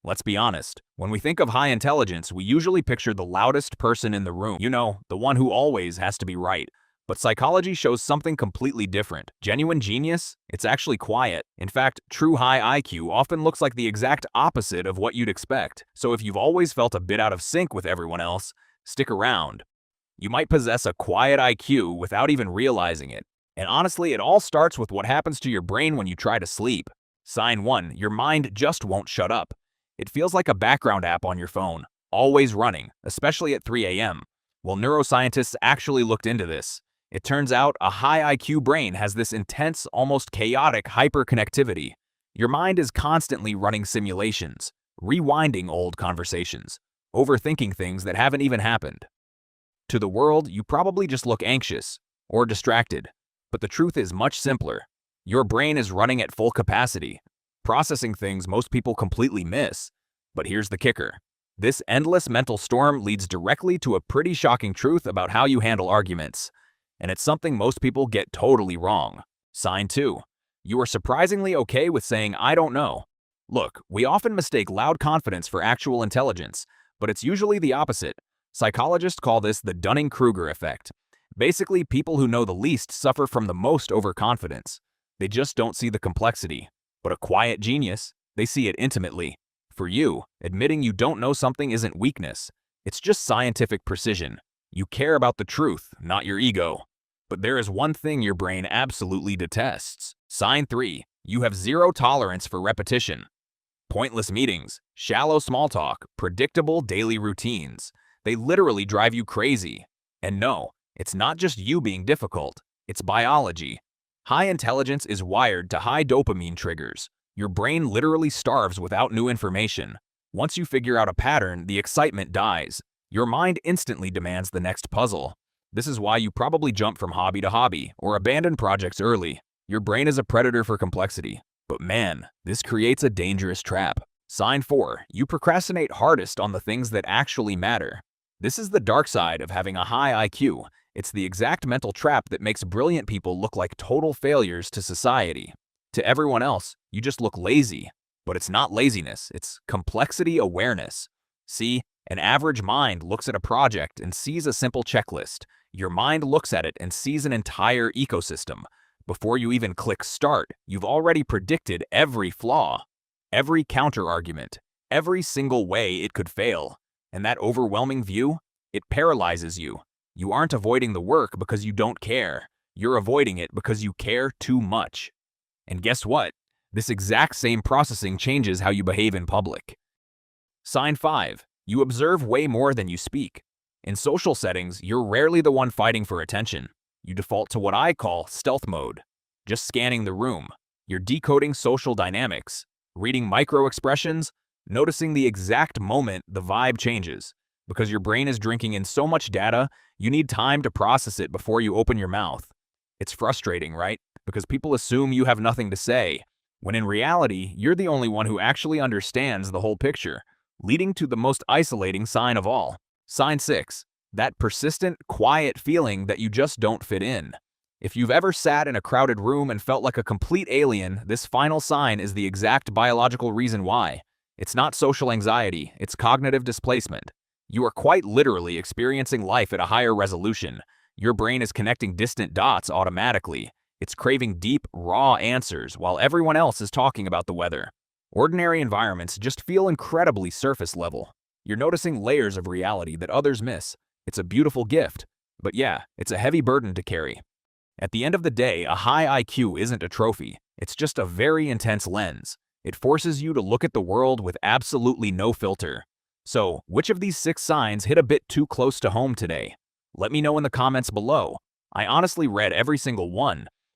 Let's be honest, when we think of high intelligence, we usually picture the loudest person in the room. You know, the one who always has to be right. But psychology shows something completely different. Genuine genius? It's actually quiet. In fact, true high IQ often looks like the exact opposite of what you'd expect. So if you've always felt a bit out of sync with everyone else, stick around. You might possess a quiet IQ without even realizing it. And honestly, it all starts with what happens to your brain when you try to sleep. Sign 1. Your mind just won't shut up. It feels like a background app on your phone, always running, especially at 3 a.m. Well, neuroscientists actually looked into this. It turns out a high IQ brain has this intense, almost chaotic hyperconnectivity. Your mind is constantly running simulations, rewinding old conversations, overthinking things that haven't even happened. To the world, you probably just look anxious or distracted, but the truth is much simpler. Your brain is running at full capacity, processing things most people completely miss. But here's the kicker. This endless mental storm leads directly to a pretty shocking truth about how you handle arguments. And it's something most people get totally wrong. Sign 2. You are surprisingly okay with saying, "I don't know." Look, we often mistake loud confidence for actual intelligence, but it's usually the opposite. Psychologists call this the Dunning-Kruger effect. Basically, people who know the least suffer from the most overconfidence. They just don't see the complexity. But a quiet genius, they see it intimately. For you, admitting you don't know something isn't weakness. It's just scientific precision. You care about the truth, not your ego. But there is one thing your brain absolutely detests. Sign 3. You have zero tolerance for repetition. Pointless meetings, shallow small talk, predictable daily routines. They literally drive you crazy. And no, it's not just you being difficult. It's biology. High intelligence is wired to high dopamine triggers. Your brain literally starves without new information. Once you figure out a pattern, the excitement dies. Your mind instantly demands the next puzzle. This is why you probably jump from hobby to hobby or abandon projects early. Your brain is a predator for complexity. But man, this creates a dangerous trap. Sign 4. You procrastinate hardest on the things that actually matter. This is the dark side of having a high IQ. It's the exact mental trap that makes brilliant people look like total failures to society. To everyone else, you just look lazy. But it's not laziness, it's complexity awareness. See, an average mind looks at a project and sees a simple checklist. Your mind looks at it and sees an entire ecosystem. Before you even click start, you've already predicted every flaw, every counter-argument, every single way it could fail. And that overwhelming view, it paralyzes you. You aren't avoiding the work because you don't care. You're avoiding it because you care too much. And guess what? This exact same processing changes how you behave in public. Sign 5. You observe way more than you speak. In social settings, you're rarely the one fighting for attention. You default to what I call stealth mode. Just scanning the room. You're decoding social dynamics, reading micro-expressions, noticing the exact moment the vibe changes. Because your brain is drinking in so much data, you need time to process it before you open your mouth. It's frustrating, right? Because people assume you have nothing to say, when in reality, you're the only one who actually understands the whole picture, leading to the most isolating sign of all. Sign 6. That persistent, quiet feeling that you just don't fit in. If you've ever sat in a crowded room and felt like a complete alien, this final sign is the exact biological reason why. It's not social anxiety, it's cognitive displacement. You are quite literally experiencing life at a higher resolution. Your brain is connecting distant dots automatically. It's craving deep, raw answers while everyone else is talking about the weather. Ordinary environments just feel incredibly surface level. You're noticing layers of reality that others miss. It's a beautiful gift, but yeah, it's a heavy burden to carry. At the end of the day, a high IQ isn't a trophy. It's just a very intense lens. It forces you to look at the world with absolutely no filter. So, which of these 6 signs hit a bit too close to home today? Let me know in the comments below. I honestly read every single one,